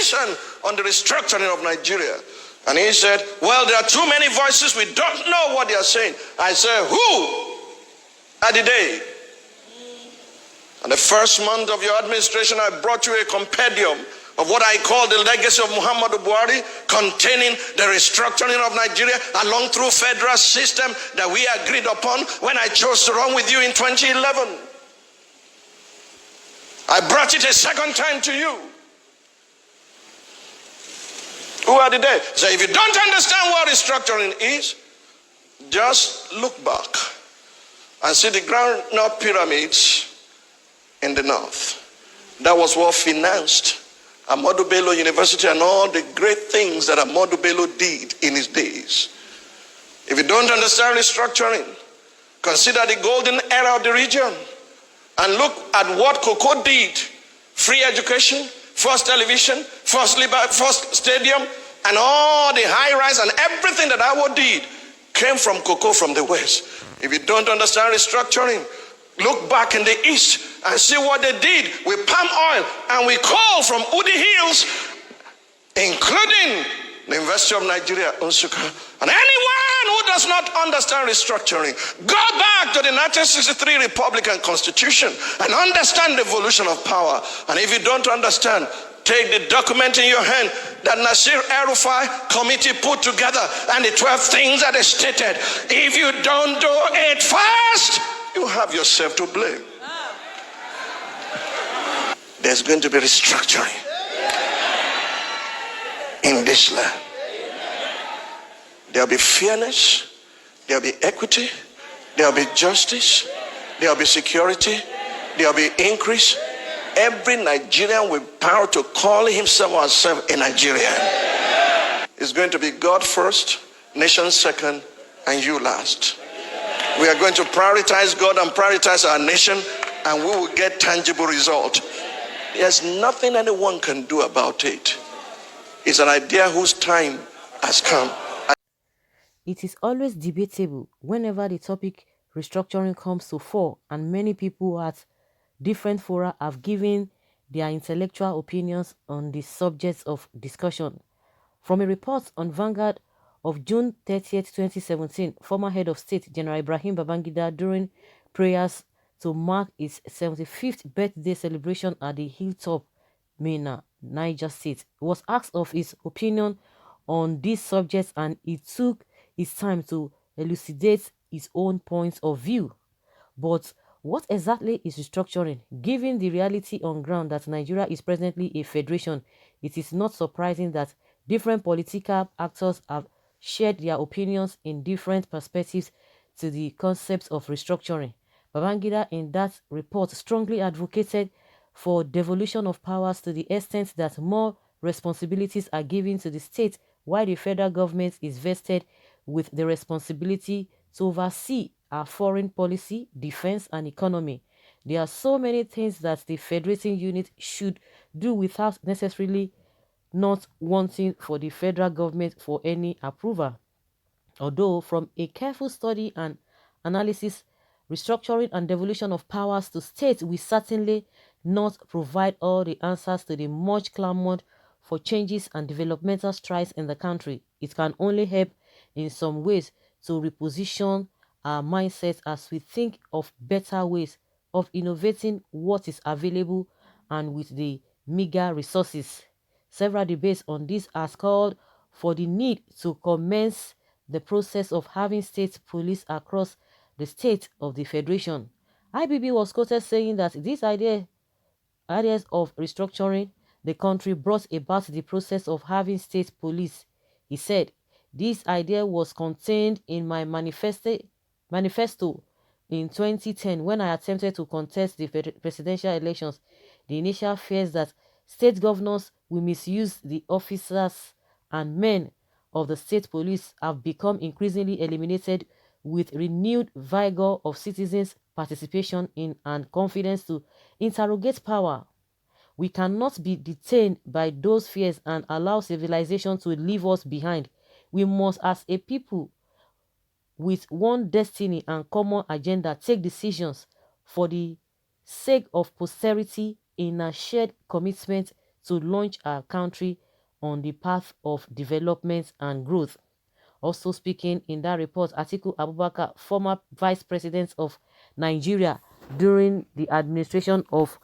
presentation on the restructuring of Nigeria. And he said, well, there are too many voices. We don't know what they are saying. I said, who are they? And the first month of your administration, I brought you a compendium of what I call the legacy of Muhammadu Buhari, containing the restructuring of Nigeria along through federal system that we agreed upon when I chose to run with you in 2011. I brought it a second time to you. Who are they? So if you don't understand what restructuring is, just look back and see the ground-up pyramids in the north. That was what financed Ahmadu Bello University and all the great things that Ahmadu Bello did in his days. If you don't understand restructuring, consider the golden era of the region and look at what Cocoa did. Free education, first television, first stadium, and all the high-rise and everything that Awo did came from Cocoa from the West. If you don't understand restructuring, look back in the East and see what they did with palm oil and with coal from Udi Hills, including the University of Nigeria, Nsukka. And anyone who does not understand restructuring, go back to the 1963 Republican Constitution and understand the evolution of power. And if you don't understand, take the document in your hand that Nasir El-Rufai committee put together and the 12 things that they stated. If you don't do it fast, you have yourself to blame. There's going to be restructuring in this land. There'll be fairness, there'll be equity, there'll be justice, there'll be security, there'll be increase. Every Nigerian with power to call himself or herself a Nigerian is going to be God first, nation second, and you last. We are going to prioritize God and prioritize our nation, and we will get tangible result. There's nothing anyone can do about it. It's an idea whose time has come. It is always debatable whenever the topic restructuring comes to fore, and many people at different fora have given their intellectual opinions on the subjects of discussion. From a report on Vanguard of June 30th, 2017, former head of state General Ibrahim Babangida, during prayers to mark his 75th birthday celebration at the Hilltop, Minna, Niger State, was asked of his opinion on these subjects, and he took his time to elucidate his own points of view. But what exactly is restructuring? Given the reality on ground that Nigeria is presently a federation, it is not surprising that different political actors have shared their opinions in different perspectives to the concepts of restructuring. Babangida, in that report, strongly advocated for devolution of powers to the extent that more responsibilities are given to the state, while the federal government is vested with the responsibility to oversee our foreign policy, defense, and economy. There are so many things that the federating unit should do without necessarily not wanting for the federal government for any approval. Although from a careful study and analysis, restructuring and devolution of powers to states will certainly not provide all the answers to the much clamored for changes and developmental strides in the country. It can only help in some ways to reposition our mindset as we think of better ways of innovating what is available and with the meager resources. Several debates on this has called for the need to commence the process of having state police across the state of the federation. IBB was quoted saying that these ideas of restructuring the country brought about the process of having state police. He said, "This idea was contained in my manifesto in 2010 when I attempted to contest the presidential elections. The initial fears that state governors will misuse the officers and men of the state police have become increasingly eliminated with renewed vigor of citizens' participation in and confidence to interrogate power. We cannot be detained by those fears and allow civilization to leave us behind. We must, as a people with one destiny and common agenda, take decisions for the sake of posterity in a shared commitment to launch our country on the path of development and growth. Also speaking in that report, Atiku Abubakar, former vice president of Nigeria during the administration of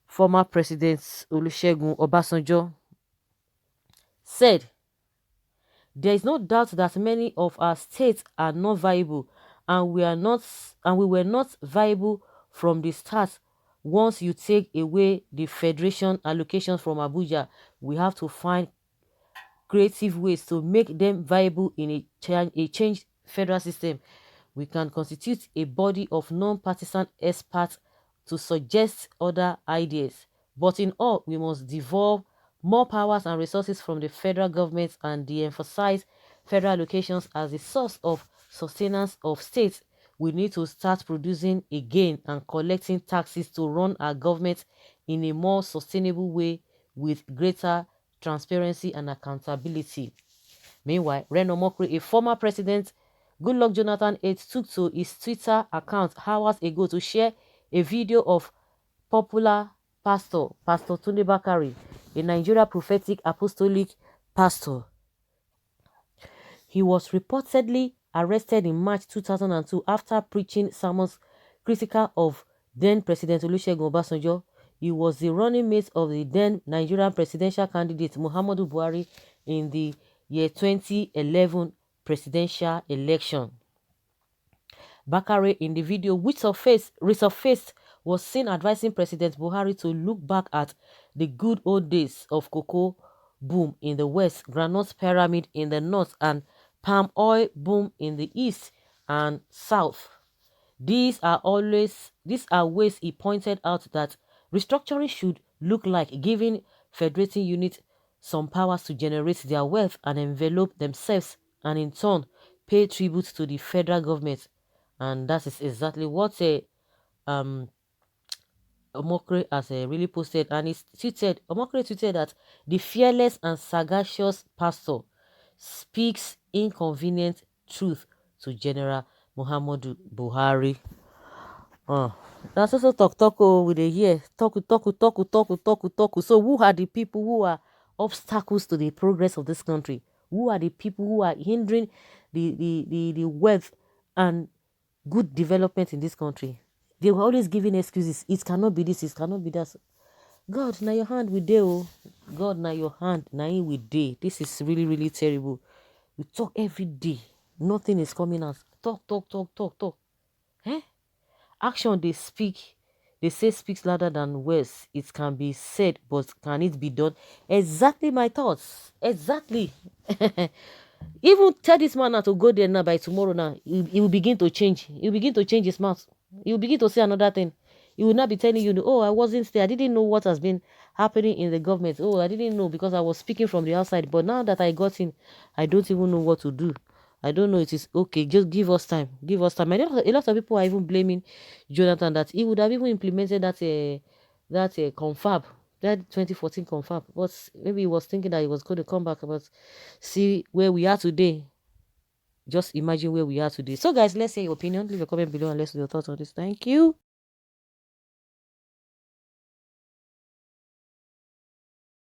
former President Olusegun Obasanjo, said, "There is no doubt that many of our states are not viable, and we were not viable from the start. Once you take away the federation allocations from Abuja, we have to find creative ways to make them viable in a changed federal system. We can constitute a body of non-partisan experts to suggest other ideas. But in all, we must devolve more powers and resources from the federal government and de-emphasize federal allocations as the source of sustenance of states. We need to start producing again and collecting taxes to run our government in a more sustainable way with greater transparency and accountability." Meanwhile, Reno Mokri, a former president, Goodluck Jonathan aide, took to his Twitter account hours ago to share a video of popular Pastor Tunde Bakare, a Nigeria prophetic apostolic pastor. He was reportedly arrested in March 2002 after preaching sermons critical of then President Olusegun Obasanjo. He was the running mate of the then Nigerian presidential candidate Muhammadu Buhari in the year 2011 presidential election. Bakare in the video, which resurfaced, was seen advising President Buhari to look back at the good old days of cocoa boom in the west, groundnut pyramid in the north, and palm oil boom in the east and south. These are ways he pointed out that restructuring should look like, giving federating units some powers to generate their wealth and envelop themselves, and in turn pay tribute to the federal government. And that is exactly what um Omokre has really posted, and Omokre tweeted that the fearless and sagacious pastor speaks inconvenient truth to General Muhammadu Buhari. That's also talk with the here. Talk. So who are the people who are obstacles to the progress of this country? Who are the people who are hindering the wealth and good development in this country? They were always giving excuses. It cannot be this, it cannot be that. God, now your hand with day, oh. God, now your hand, now in with day. This is really, really terrible. We talk every day. Nothing is coming out. Talk. Eh? Action they say speaks louder than words. It can be said, but can it be done? Exactly my thoughts. Exactly. Even tell this man now to go there now by tomorrow now. He will begin to change. He will begin to change his mouth. He will begin to say another thing. He will not be telling you, oh, I wasn't there. I didn't know what has been happening in the government. Oh, I didn't know because I was speaking from the outside. But now that I got in, I don't even know what to do. I don't know. It is okay. Just give us time. Give us time. A lot of people are even blaming Jonathan that he would have even implemented that confab, that 2014 confab. But maybe he was thinking that he was going to come back. But see where we are today. Just imagine where we are today. So guys, let's hear your opinion. Leave a comment below and let's know your thoughts on this. Thank you.